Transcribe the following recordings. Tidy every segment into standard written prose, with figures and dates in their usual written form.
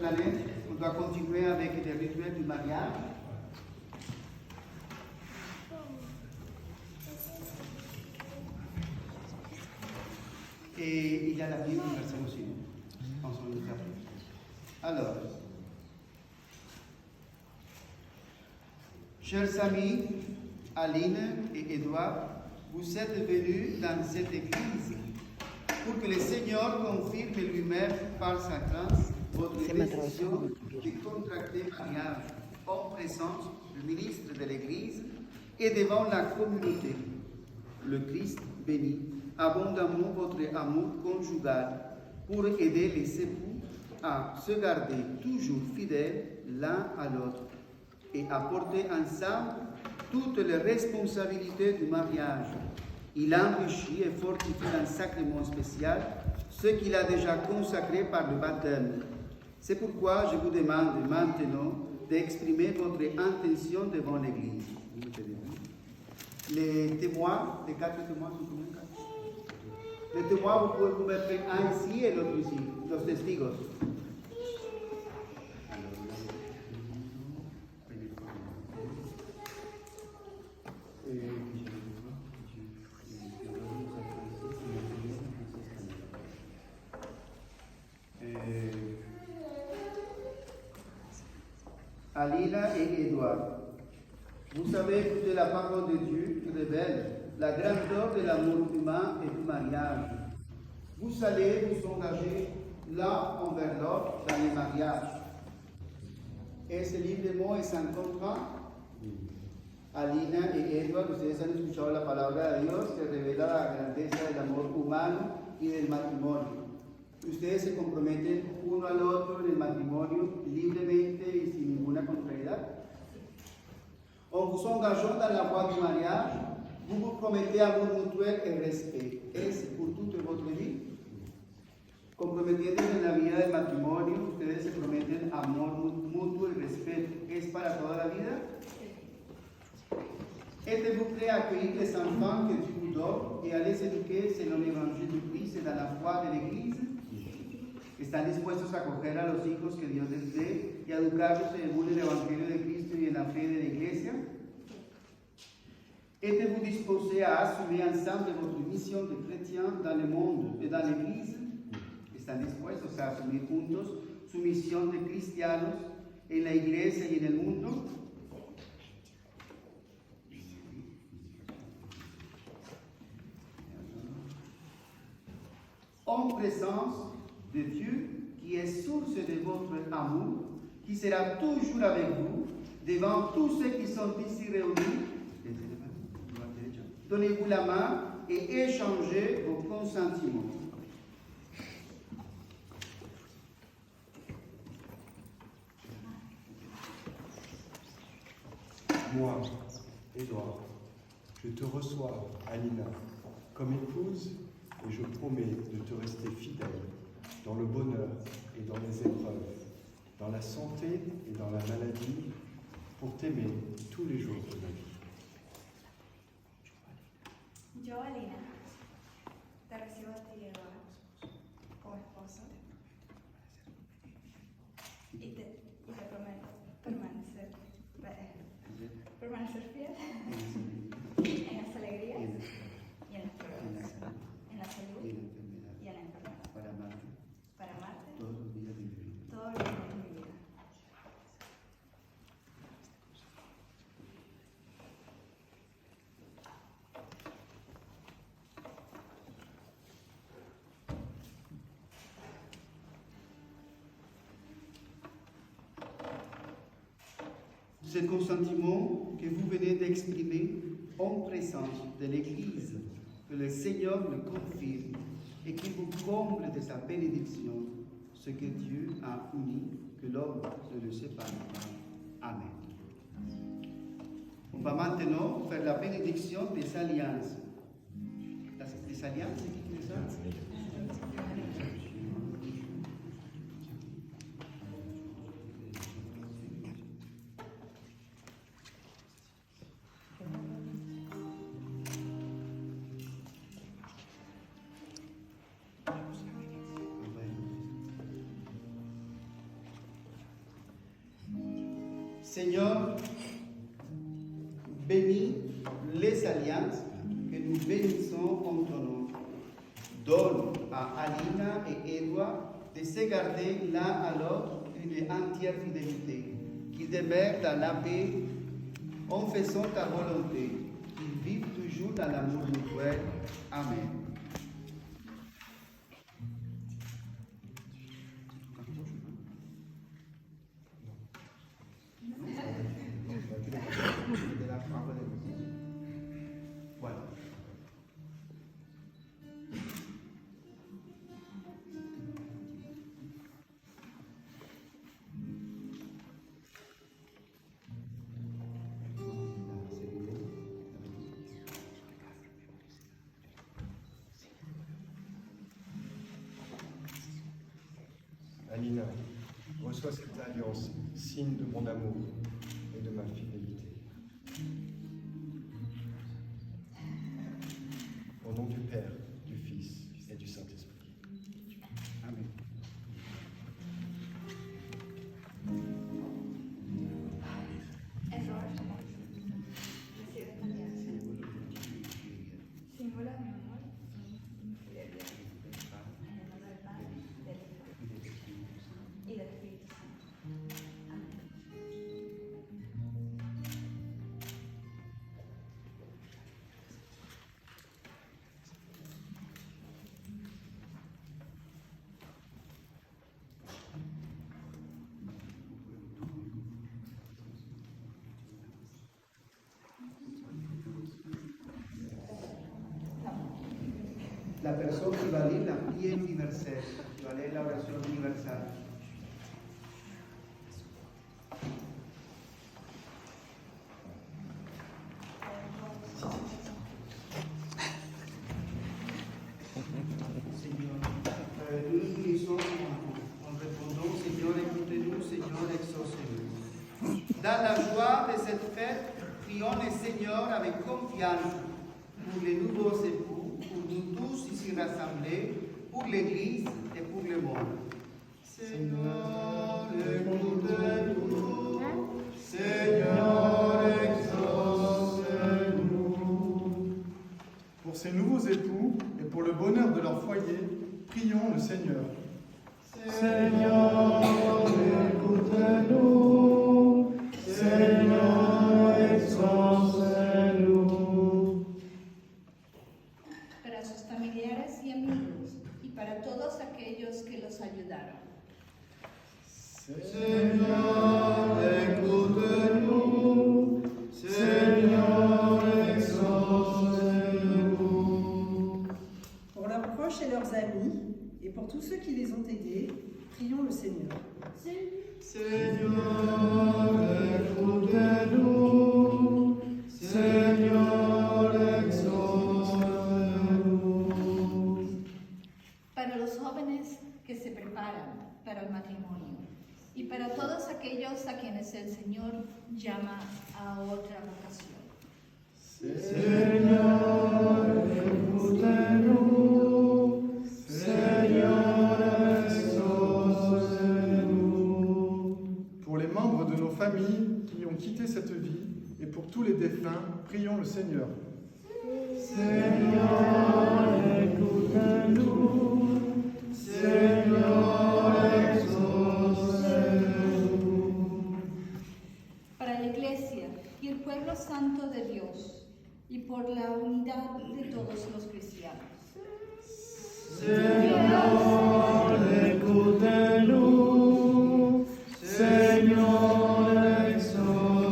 notre année, on doit continuer avec les rituels du mariage. Et il y a la vie universelle aussi, en son état. Alors, chers amis, Aline et Édouard, vous êtes venus dans cette église pour que le Seigneur confirme lui-même par sa grâce votre décision de contracter mariage en présence du ministre de l'Église et devant la communauté. Le Christ bénit abondamment votre amour conjugal pour aider les époux à se garder toujours fidèles l'un à l'autre et à porter ensemble toutes les responsabilités du mariage. Il enrichit et fortifie d'un sacrement spécial ce qu'il a déjà consacré par le baptême. C'est pourquoi je vous demande maintenant d'exprimer votre intention devant l'Église. Les témoins, les 4 témoins sont combien? Les témoins, vous pouvez vous mettre un ici et l'autre ici, los testigos. Alina et Édouard, vous savez que la parole de Dieu révèle la grandeur de l'amour humain et du mariage. Vous allez vous engager l'un envers l'autre dans les mariages. Ese libremente es un contrat. Alina y Edward, ustedes han escuchado la palabra de Dios que revela la grandeza del amor humano y del matrimonio. Ustedes se comprometen uno al otro en el matrimonio libremente y sin ninguna contrariedad. En vous engageant dans la voie du mariage, vous vous promettez amour mutuel et respect. ¿Es pour toute votre vie? Comprometiéndose en la vida del matrimonio, ustedes se prometen amor mutuo y respeto. ¿Es para toda la vida? Êtes-vous prêts à accueillir les enfants que Dieu vous donne et à les éduquer selon l'évangile du Christ et dans la foi de l'Église? ¿Están dispuestos a acoger a los hijos que Dios les dé y a educarlos según el Evangelio de Cristo y en la fe de la Iglesia? Êtes-vous disposés à assumer ensemble votre mission de chrétien dans le monde et dans l'Église? ¿Están dispuestos a asumir juntos su misión de cristianos en la Iglesia y en el mundo? En présence de Dieu, qui est source de votre amour, qui sera toujours avec vous, devant tous ceux qui sont ici réunis, donnez-vous la main et échangez vos consentiments. Moi, Édouard, je te reçois, Alina, comme épouse, et je promets de te rester fidèle dans le bonheur et dans les épreuves, dans la santé et dans la maladie, pour t'aimer tous les jours de ma vie. Yo, Alina, te recibo a ti, Eduardo, como esposo y te prometo permanecer fiel en las alegrías y en las pruebas, en la salud y en la enfermedad, para amarte todos los días de mi vida. Ce consentiment que vous venez d'exprimer en présence de l'Église, que le Seigneur le confirme et qu'il vous comble de sa bénédiction, ce que Dieu a uni, que l'homme ne le sépare pas. Amen. On va maintenant faire la bénédiction des alliances. Les alliances, c'est qui les a? Seigneur, bénis les alliances que nous bénissons en ton nom. Donne à Alina et Edouard de se garder l'un à l'autre une entière fidélité, qu'ils demeurent dans la paix en faisant ta volonté, qu'ils vivent toujours dans l'amour mutuel. Amen. Voilà. Alina, reçois cette alliance, signe de mon amour et de ma fidélité. Au nom du Père, du Fils et du Saint-Esprit. Amen. Error. Recibe también. Símbolo de mi amor. En el nombre del Padre, del Hijo y del Espíritu Santo. Amén. La persona qui va lire la prière universelle, qui va lire la oración universal. Seigneur, nous nous unissons en répondant, Seigneur, écoutez-nous, Seigneur, exaucez-nous. Dans la joie de cette fête, prions le Seigneur avec confiance pour les nouveaux époux, pour nous tous ici rassemblés, pour l'Église et pour le monde. Seigneur, écoutez-nous. Seigneur, exaucez-nous. Pour ces nouveaux époux et pour le bonheur de leur foyer, prions le Seigneur. Seigneur, écoutez-nous. Seigneur, exaucez-nous. Para sus familiares y amigos, y para todos aquellos que los ayudaron. Seigneur, écoutez-nous. Seigneur, exaucez-nous. Pour leurs proches et leurs amis, et pour tous ceux qui les ont aidés, prions le Seigneur. Seigneur, écoutez-nous. Seigneur, exaucez-nous. Para los jóvenes que se preparan para el matrimonio, y para todos aquellos a quienes el Señor llama a otra vocación. Seigneur, écoutez-nous. Seigneur, exaucez-nous. Pour les membres de nos familles qui ont quitté cette vie, et pour tous les défunts, prions le Seigneur. Seigneur, écoutez-nous. Seigneur, exaucez-nous. Para la Iglesia y el pueblo santo de Dios, y por la unidad de todos los cristianos. Seigneur, écoutez-nous. Seigneur, exaucez-nous.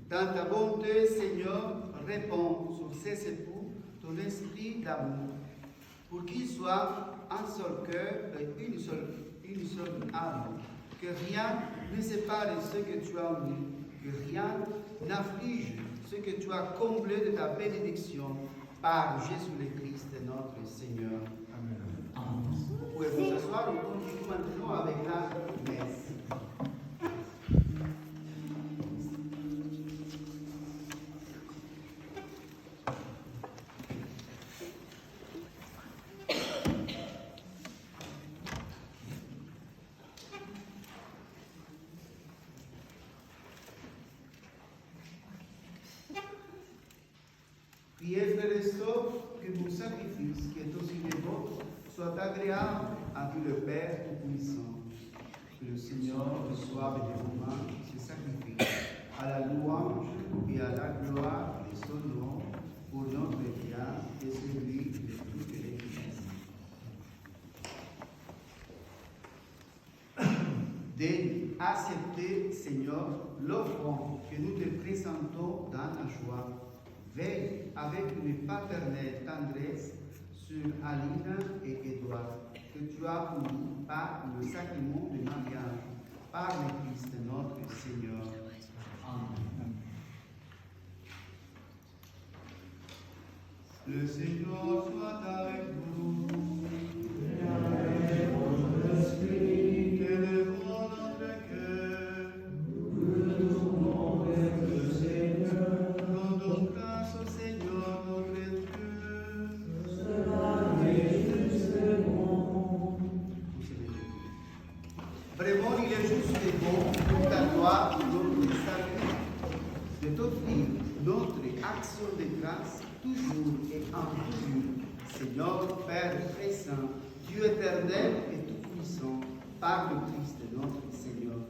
Dans ta bonté, Seigneur, répands sur ces époux ton esprit d'amour, pour qu'ils soient un seul cœur et une seule âme, que rien ne sépare ce que tu as uni, que rien n'afflige ce que tu as comblé de ta bénédiction par Jésus le Christ, notre Seigneur. Amen. Vous pouvez vous asseoir, on continue maintenant avec la messe. sacrifice qui est aussi le vôtre soit agréable à Dieu le Père Tout-Puissant. Que le Seigneur reçoive de vos mains ce sacrifice à la louange et à la gloire de son nom pour notre bien et celui de toute l'Église. Daigne accepter, Seigneur, l'offrande que nous te présentons dans la joie. Veille avec une paternelle tendresse sur Aline et Édouard, que tu as unis par le sacrement du mariage, par le Christ notre Seigneur. Amen. Le Seigneur soit avec vous. Et avec votre esprit. Élevons notre cœur. Nous tournons vers le Seigneur. Rendons grâce au Seigneur notre Dieu. Cela est juste et bon. Vraiment, il est juste et bon pour ta gloire et notre salut de t'offrir notre action de grâce toujours et en toujours. Seigneur, Père très saint, Dieu éternel et tout-puissant, par le Christ notre Seigneur.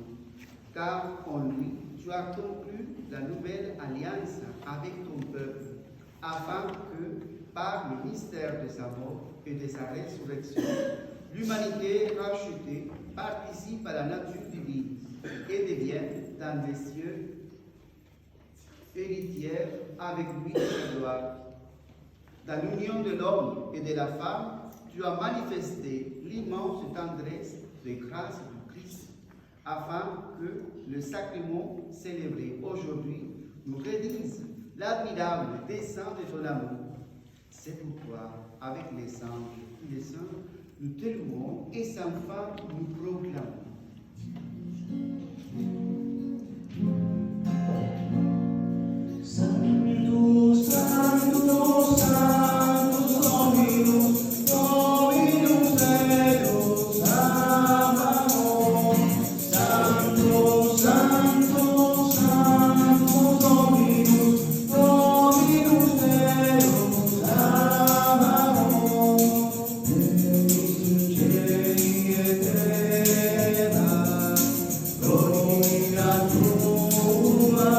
Car en lui, tu as conclu la nouvelle alliance avec ton peuple, afin que, par le mystère de sa mort et de sa résurrection, l'humanité rachetée participe à la nature divine et devienne dans les cieux héritière avec lui de sa gloire. Dans l'union de l'homme et de la femme, tu as manifesté l'immense tendresse de grâce du Christ, afin que le sacrement célébré aujourd'hui nous rédise l'admirable dessein de ton amour. C'est pourquoi, avec les anges et les saints, nous te louons et sans fin nous proclamons. Sanctus, Sanctus, Sanctus Dominus, Dominus Deus, Sabaoth. Sanctus, Sanctus, Sanctus Dominus, Dominus Deus, Sabaoth. Deus in celi et terra, gloria tua.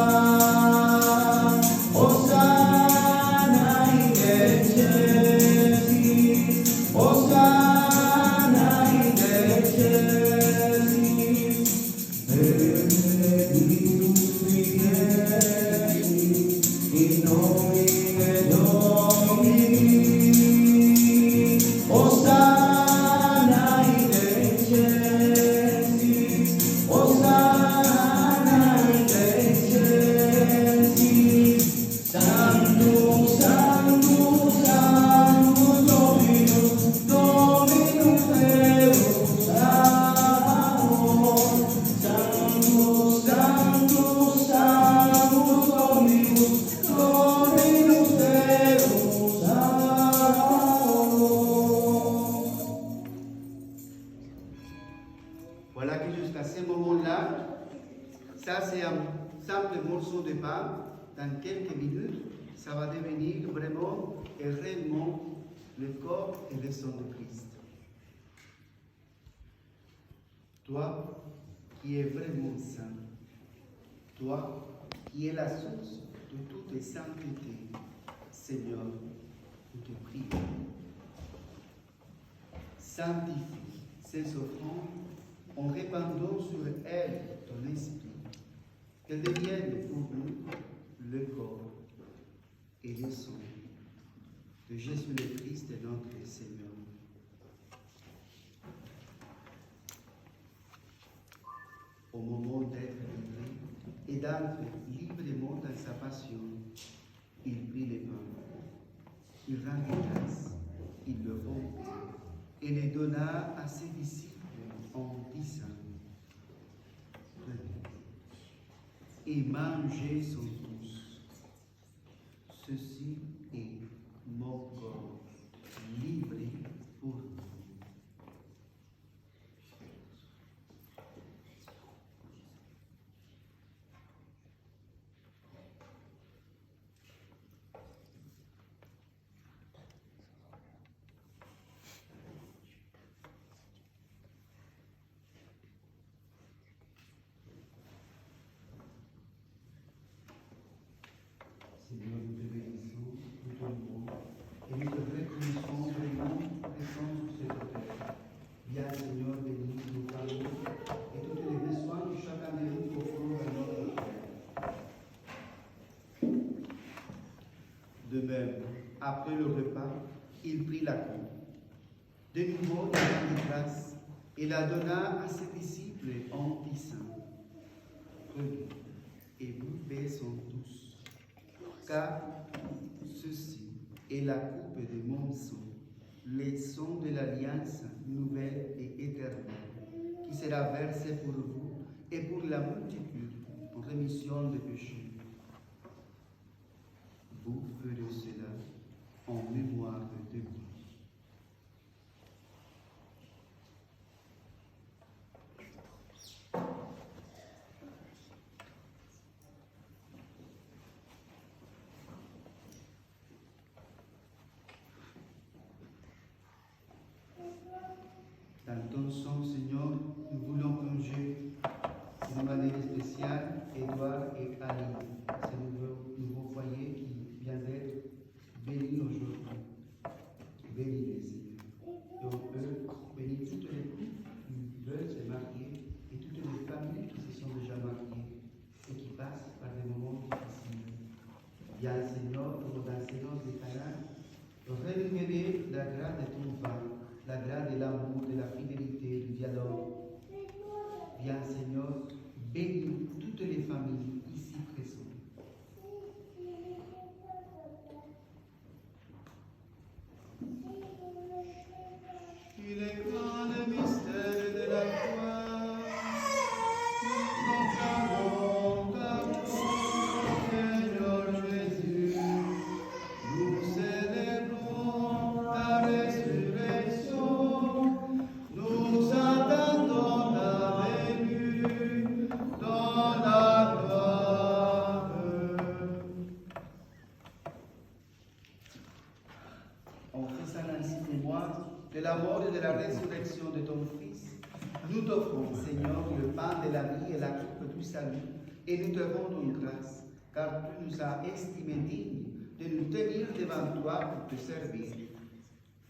Voilà que jusqu'à ce moment-là, ça c'est un simple morceau de pain. Dans quelques minutes, ça va devenir vraiment et réellement le corps et le sang de Christ. Toi qui es vraiment saint, toi qui es la source de toute sainteté, Seigneur, nous te prions. Sanctifie ces offrandes en répandant sur elles ton esprit, qu'elles deviennent pour nous le corps et le sang de Jésus le Christ notre Seigneur. Au moment d'être livré et d'entrer librement dans sa passion, il prit les pains, il rendit grâce, il le rompit et les donna à ses disciples en disant: et mangez-en tous. Ceci est mon corps livré pour vous. Viens Seigneur, bénis nos familles et toutes les besoins que chacun de nous offrons à notre vie. De même, après le repas, il prit la coupe. De nouveau, il rendit grâce et la donna à ses disciples en disant: Prenez et buvez-en tous, car ceci est la coupe de mon sang, le sang de l'alliance nouvelle et éternelle, qui sera versé pour vous et pour la multitude en rémission des péchés. Vous ferez cela en mémoire de moi. Dans ton sang, Seigneur, nous voulons plonger d'une manière spéciale Édouard et Aline, ce nouveau foyer qui vient d'être béni aujourd'hui. Bénis-les, Seigneur. Et on peut bénir toutes les couples qui veulent se marier et toutes les familles qui se sont déjà mariées et qui passent par des moments difficiles. Viens, Seigneur, pour dans ces noces de Cana, renouveler la grâce de ton vin, la grâce de l'amour, de la fidélité, du dialogue. Viens, Seigneur, bénis toutes les familles ici présentes. Il est grand le mystère de la foi. Nous proclamons ta mort, Seigneur Jésus. Nous célébrons ta résurrection. Nous attendons ta venue dans la gloire. En faisant ainsi mémoire de la mort et de la résurrection de ton Fils, nous t'offrons, Seigneur, le pain de la vie et la coupe du salut, et nous te rendons grâce, car tu nous as estimés dignes de nous tenir devant toi pour te servir.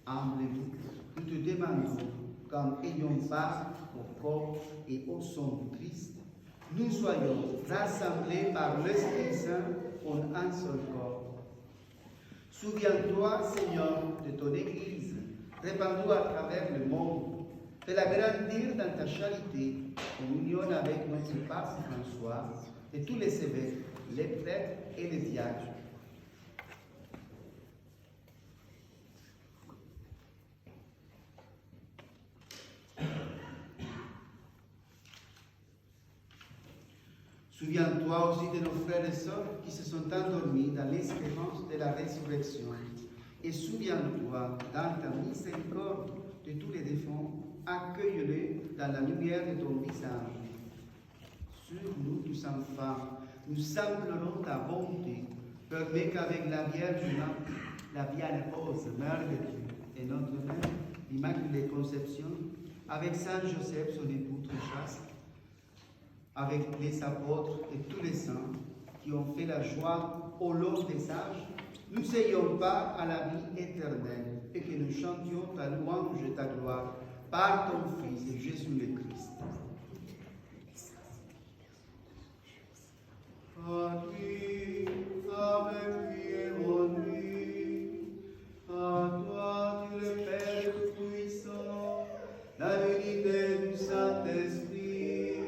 Humblement, nous te demandons, comme ayant part au corps et au sang du Christ, nous soyons rassemblés par l'Esprit Saint en un seul corps. Souviens-toi, Seigneur, de ton Église, répandue à travers le monde, de la grandir dans ta charité, en union avec notre pape François, et tous les évêques, les prêtres et les diacres. Souviens-toi aussi de nos frères et sœurs qui se sont endormis dans l'espérance de la résurrection. Et souviens-toi, dans ta miséricorde, de tous les défunts, accueille-les dans la lumière de ton visage. Sur nous, tous enfants, nous implorons ta bonté. Permets qu'avec la Vierge Marie, la bienheureuse Mère de Dieu, et notre Mère, l'Immaculée Conception, avec Saint Joseph, son époux très chaste, avec les apôtres et tous les saints qui ont fait la joie au long des âges, nous ayons part à la vie éternelle et que nous chantions ta louange et ta gloire par ton Fils Jésus le Christ. À lui, avec lui et en lui, à toi, Dieu le Père Tout-Puissant, la unité du Saint-Esprit,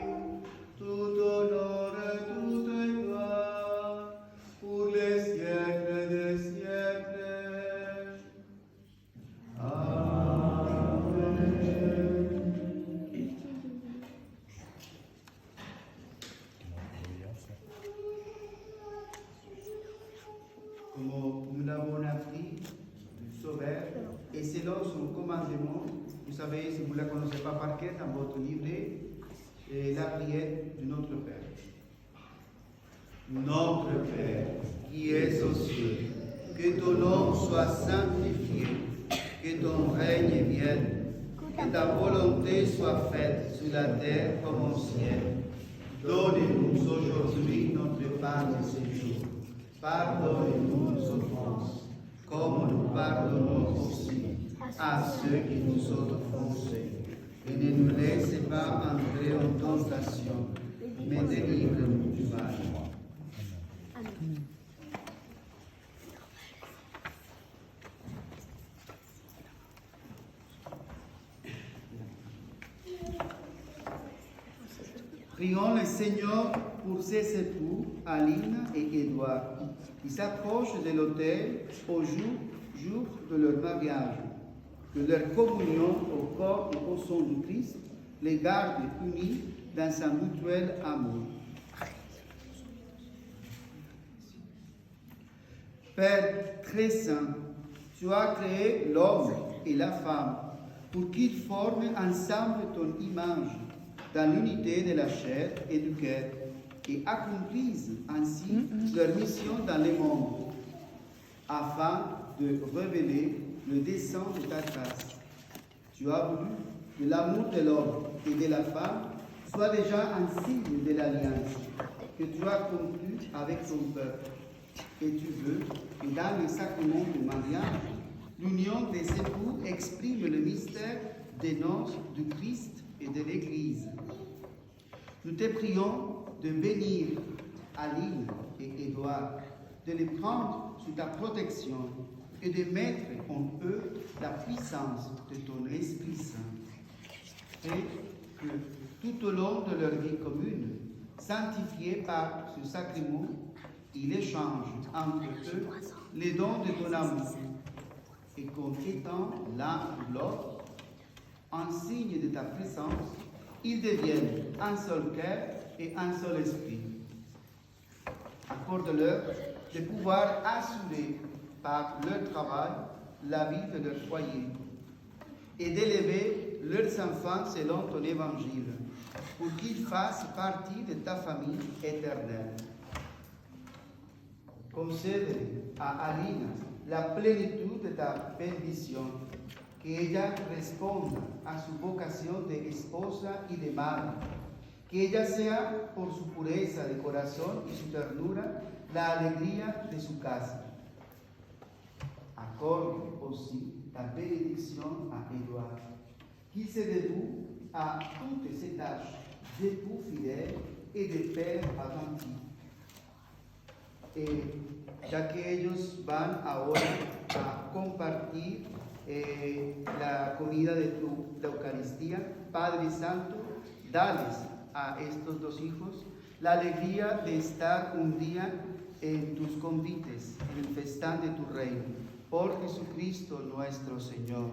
tout honneur et toute gloire, pour les siècles des siècles. Amen. Comme nous l'avons appris du Sauveur, et selon son commandement, vous savez, si vous ne la connaissez pas par cœur, dans votre livret, la prière de notre Père. Notre Père, qui es aux cieux, que ton nom soit sanctifié, que ton règne vienne, que ta volonté soit faite sur la terre comme au ciel. Donne-nous aujourd'hui notre pain de ce jour. Pardonne-nous nos offenses, comme nous pardonnons aussi à ceux qui nous ont offensés. tentation, mais délivre-nous du mal. Prions le Seigneur pour ses époux, Aline et Édouard, qui s'approchent de l'autel au jour de leur mariage. Que leur communion au corps et au sang du Christ les garde unis dans un mutuel amour. Père très saint, tu as créé l'homme et la femme pour qu'ils forment ensemble ton image dans l'unité de la chair et du cœur et accomplissent ainsi leur mission dans le monde afin de révéler le dessein de ta grâce. Tu as voulu que l'amour de l'homme et de la femme soit déjà un signe de l'alliance que tu as conclue avec ton peuple. Et tu veux que dans le sacrement du mariage, l'union des époux exprime le mystère des noces du Christ et de l'Église. Nous te prions de bénir Aline et Édouard, de les prendre sous ta protection et de mettre en eux la puissance de ton Esprit Saint. Et que tout au long de leur vie commune, sanctifiée par ce sacrement, il échange entre eux les dons de ton amour et qu'en étant l'un ou l'autre, en signe de ta présence, ils deviennent un seul cœur et un seul esprit. Accorde-leur de pouvoir assurer par leur travail la vie de leur foyer et d'élever leurs enfants selon ton évangile pour qu'ils fassent partie de ta famille éternelle. Concède à Aline la plénitude de ta bénédiction, que ella responda a su vocación de esposa y de madre, que ella sea, por su pureza de corazón y su ternura, la alegría de su casa. Accorde aussi ta bénédiction à Édouard, qu'il se dévoue à toutes ses tâches d'époux fidèle et de père attentif. Ya que ellos van ahora a compartir la comida de tu Eucaristía, Padre Santo, dales a estos dos hijos la alegría de estar un día en tus convites, en el festán de tu reino. Por Jesucristo nuestro Señor.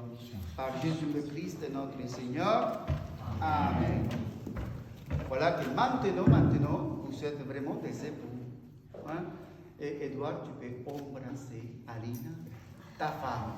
Par Jésus-Christ notre Seigneur. Amen. Voilà que maintenant, vous êtes vraiment des époux. Hein? Et Edouard, tu peux embrasser Alina, ta femme.